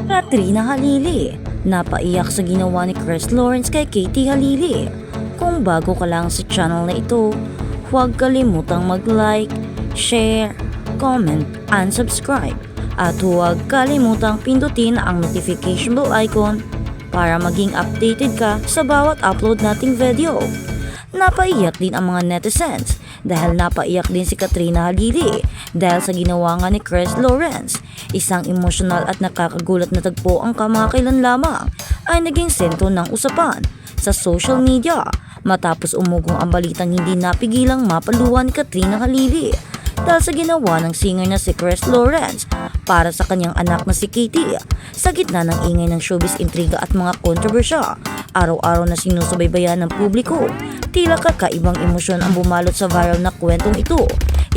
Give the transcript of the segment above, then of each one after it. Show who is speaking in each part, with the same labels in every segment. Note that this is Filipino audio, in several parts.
Speaker 1: Katrina Halili, napaiyak sa ginawa ni Chris Lawrence kay Katie Halili. Kung bago ka lang sa channel na ito, huwag kalimutang mag-like, share, comment, and subscribe. At huwag kalimutang pindutin ang notification bell icon para maging updated ka sa bawat upload nating video. Napaiyak din ang mga netizens dahil napaiyak din si Katrina Halili dahil sa ginawa nga ni Chris Lawrence. Isang emosyonal at nakakagulat na tagpo ang kamakailan lamang ay naging sentro ng usapan sa social media matapos umugong ang balitang hindi napigilang mapaluan ni Katrina Halili dahil sa ginawa ng singer na si Chris Lawrence para sa kanyang anak na si Katie. Sa gitna ng ingay ng showbiz intriga at mga kontrobersya, araw-araw na sinusubaybayan ng publiko, tila kakaibang emosyon ang bumalot sa viral na kwentong ito.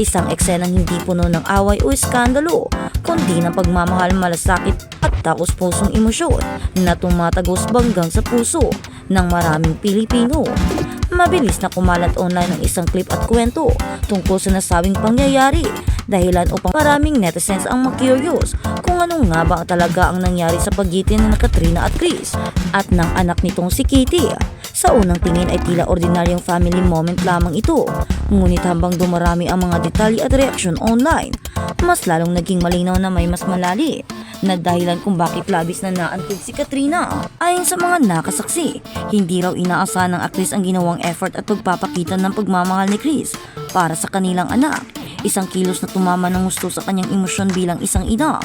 Speaker 1: Isang eksenang hindi puno ng away o iskandalo, kundi ng pagmamahal, malasakit at taos-pusong emosyon na tumatagos hanggang sa puso ng maraming Pilipino. Mabilis na kumalat online ang isang clip at kwento tungkol sa nasabing pangyayari, dahilan upang maraming netizens ang ma-curious kung ano nga ba talaga ang nangyari sa pagitan ng Katrina at Chris at ng anak nitong si Katie. Sa unang tingin ay tila ordinaryong family moment lamang ito, ngunit habang dumarami ang mga detalye at reaksyon online, mas lalong naging malinaw na may mas malali na dahilan kung bakit labis na naantig si Katrina. Ayon sa mga nakasaksi, hindi raw inaasahan ng aktris ang ginawang effort at pagpapakita ng pagmamahal ni Chris para sa kanilang anak. Isang kilos na tumama ng gusto sa kanyang emosyon bilang isang ina.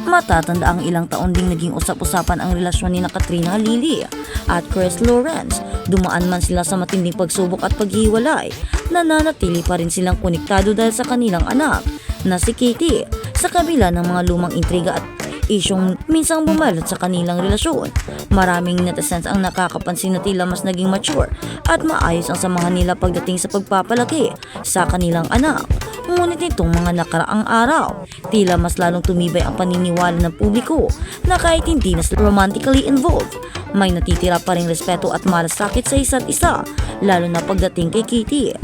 Speaker 1: Matatanda ang ilang taon ding naging usap-usapan ang relasyon ni Katrina Halili at Chris Lawrence. Dumaan man sila sa matinding pagsubok at paghiwalay, nananatili pa rin silang konektado dahil sa kanilang anak na si Katie. Sa kabila ng mga lumang intriga at isyong minsang bumalot sa kanilang relasyon, maraming netizens ang nakakapansin na tila mas naging mature at maayos ang samahan nila pagdating sa pagpapalaki sa kanilang anak. Ngunit nitong mga nakaraang araw, tila mas lalong tumibay ang paniniwala ng publiko na kahit hindi na sila romantically involved, may natitira pa ring respeto at malasakit sa isa't isa, lalo na pagdating kay Katie.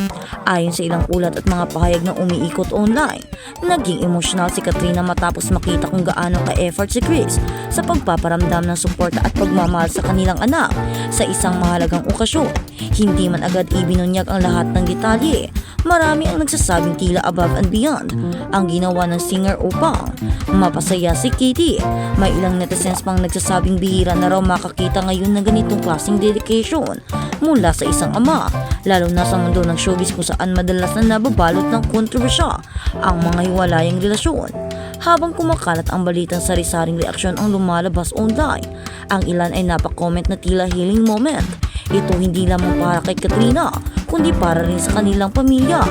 Speaker 1: Ayon sa ilang ulat at mga pahayag na umiikot online, naging emosyonal si Katrina matapos makita kung gaano ka-effort si Chris sa pagpaparamdam ng suporta at pagmamahal sa kanilang anak sa isang mahalagang okasyon. Hindi man agad ibinunyag ang lahat ng detalye. Marami ang nagsasabing tila above and beyond ang ginawa ng singer upang mapasaya si Katie. May ilang netizens pang nagsasabing bihira na raw makakita ngayon ng ganitong klaseng dedication mula sa isang ama, lalo na sa mundo ng showbiz kung saan madalas na nababalot ng kontrobersya ang mga hiwalayang relasyon. Habang kumakalat ang balitang sari-saring reaksyon ang lumalabas online, ang ilan ay napakomment na tila healing moment. Ito hindi lamang para kay Katrina, kundi para rin sa kanilang pamilya.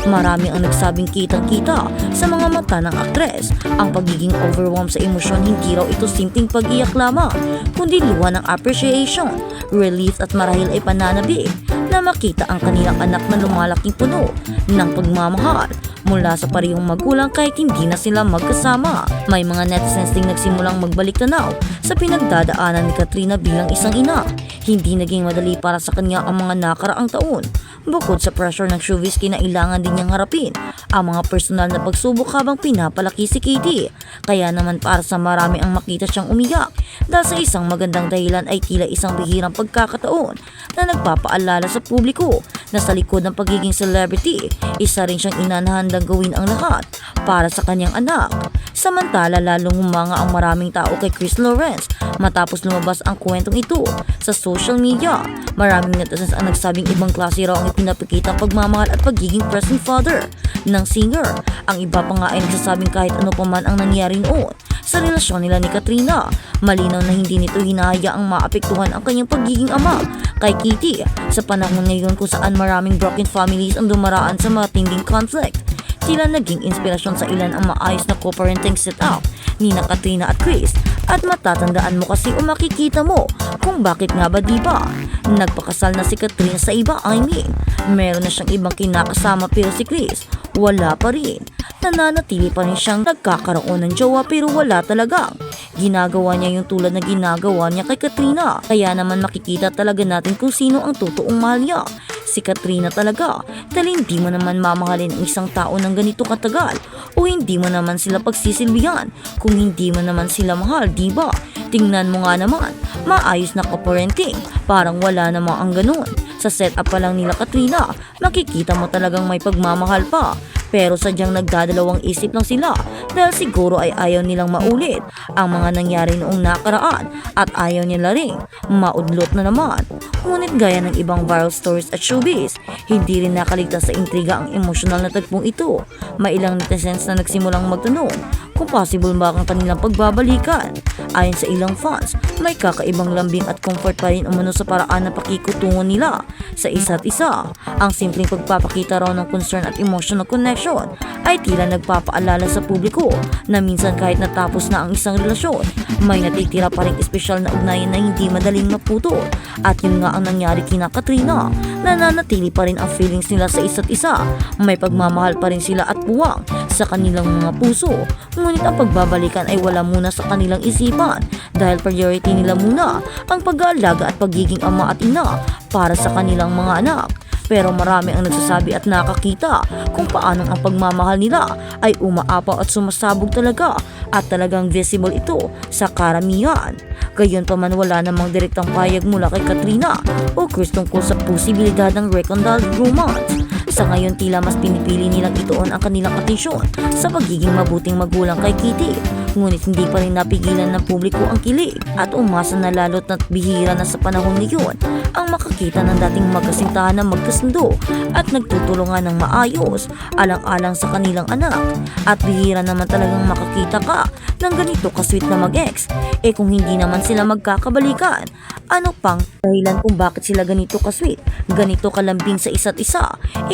Speaker 1: Marami ang nagsabing kitang-kita sa mga mata ng aktres ang pagiging overwhelmed sa emosyon. Hindi raw ito simpleng pag-iyak lamang, kundi luha ng appreciation, relief at marahil ay pananabik na makita ang kanilang anak na lumalaking puno ng pagmamahal mula sa parehong magulang kahit hindi na sila magkasama. May mga netizens ding nagsimulang magbalik tanaw sa pinagdadaanan ni Katrina bilang isang ina. Hindi naging madali para sa kanya ang mga nakaraang taon. Bukod sa pressure ng showbiz, kinailangan din niyang harapin ang mga personal na pagsubok habang pinapalaki si Katie. Kaya naman para sa marami ang makita siyang umiyak dahil sa isang magandang dahilan ay tila isang bihirang pagkakataon na nagpapaalala sa publiko na sa likod ng pagiging celebrity, isa rin siyang ina na handang gawin ang lahat para sa kanyang anak. Samantala, lalong humanga ang maraming tao kay Chris Lawrence matapos lumabas ang kwentong ito sa social media. Maraming netizens ang nagsabing ibang klase raw ang ipinapakita ang pagmamahal at pagiging present father ng singer. Ang iba pa nga ay nagsasabing kahit ano pa man ang nangyari noon sa relasyon nila ni Katrina, malinaw na hindi nito hinahayaang maapektuhan ang kanyang pagiging ama kay Katie sa panahon ngayon kung saan maraming broken families ang dumaraan sa matinding conflict. Tila naging inspirasyon sa ilan ang maayos na co-parenting setup ni Katrina at Chris. At matatandaan mo kasi o makikita mo kung bakit nga ba diba nagpakasal na si Katrina sa iba. I mean, meron na siyang ibang kinakasama pero si Chris wala pa rin. Nananatili pa rin siyang nagkakaroon ng jowa pero wala talagang ginagawa niya yung tulad na ginagawa niya kay Katrina. Kaya naman makikita talaga natin kung sino ang totoong mahal niya si Katrina talaga dahil hindi mo naman mamahalin ang isang tao ng ganito katagal o hindi mo naman sila pagsisilbihan kung hindi mo naman sila mahal, diba? Tingnan mo nga naman, maayos na kaparenting, parang wala namang ang ganun. Sa setup pa lang nila Katrina, makikita mo talagang may pagmamahal pa. Pero sadyang nagdadalawang isip lang sila dahil siguro ay ayaw nilang maulit ang mga nangyari noong nakaraan at ayaw nila ring maudlot na naman. Ngunit gaya ng ibang viral stories at showbiz, hindi rin nakaligtas sa intriga ang emosyonal na tagpong ito. May ilang netizens na nagsimulang magtanong kung possible ba ang kanilang pagbabalikan. Ayon sa ilang fans, may kakaibang lambing at comfort pa rin umano sa paraan ng pakikutungo nila sa isa't isa. Ang simpleng pagpapakita raw ng concern at emotional connection ay tila nagpapaalala sa publiko na minsan kahit natapos na ang isang relasyon, may natitira pa rin espesyal na ugnayan na hindi madaling maputol. At yun nga ang nangyari kina Katrina, nananatili pa rin ang feelings nila sa isa't isa. May pagmamahal pa rin sila at puwang sa kanilang mga puso. Ngunit ang pagbabalikan ay wala muna sa kanilang isipan dahil priority nila muna ang pag-aalaga at pagiging ama at ina para sa kanilang mga anak. Pero marami ang nagsasabi at nakakita kung paano ang pagmamahal nila ay umaapaw at sumasabog talaga at talagang visible ito sa karamihan. Gayunpaman wala namang direktang payag mula kay Katrina o Chris tungkol sa posibilidad ng recondite romance. Sa ngayon tila mas pinipili nilang ituon ang kanilang atensyon sa pagiging mabuting magulang kay Kitty. Ngunit hindi pa rin napigilan ng publiko ang kilig at umasa na lalo't na't bihira na sa panahon ngayon ang makakita ng dating magkasintahan na magkasundo at nagtutulungan ng maayos alang-alang sa kanilang anak. At bihira naman talagang makakita ka ng ganito kasweet na mag-ex. Kung hindi naman sila magkakabalikan, ano pang dahilan kung bakit sila ganito kasweet, ganito kalambing sa isa't isa?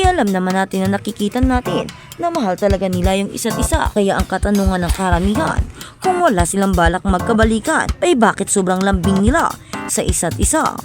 Speaker 1: Alam naman natin na nakikita natin na mahal talaga nila yung isa't isa. Kaya ang katanungan ng karamihan, kung wala silang balak magkabalikan, ay bakit sobrang lambing nila sa isa't isa?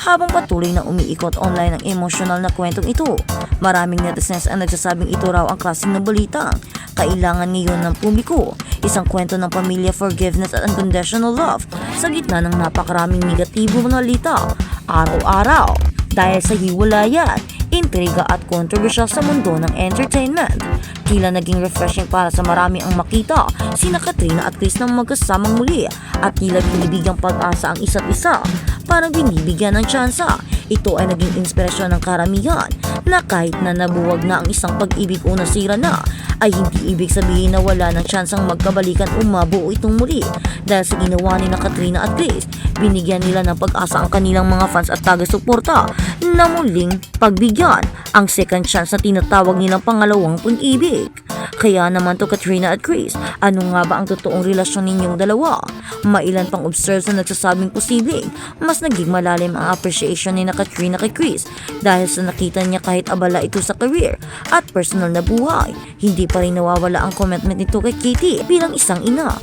Speaker 1: Habang patuloy na umiikot online ang emosyonal na kwentong ito, maraming netizens ang nagsasabing ito raw ang klaseng na balitang kailangan ngayon ng publiko. Isang kwento ng pamilya, forgiveness at unconditional love sa gitna ng napakaraming negatibong balita araw-araw dahil sa hiwalayan, intriga at kontrobersyal sa mundo ng entertainment. Tila naging refreshing para sa marami ang makita sina Katrina at Chris nang magkasamang muli at tila binibigyang pag-asa ang isa't isa. Parang binibigyan ng tsansa. Ito ay naging inspirasyon ng karamihan na kahit na nabuwag na ang isang pag-ibig o nasira na, ay hindi ibig sabihin na wala ng tsansang magkabalikan o mabuo itong muli. Dahil sa ginawa ni na Katrina at Chris, binigyan nila ng pag-asa ang kanilang mga fans at taga-suporta na muling pagbigyan ang second chance na tinatawag nilang pangalawang pag-ibig. Kaya naman to Katrina at Chris, ano nga ba ang totoong relasyon ninyong dalawa? Mailan pang observes na nagsasabing posibleng mas naging malalim ang appreciation ni na Katrina kay Chris dahil sa nakita niya kahit abala ito sa career at personal na buhay, hindi pa rin nawawala ang commitment nito kay Katie bilang isang ina.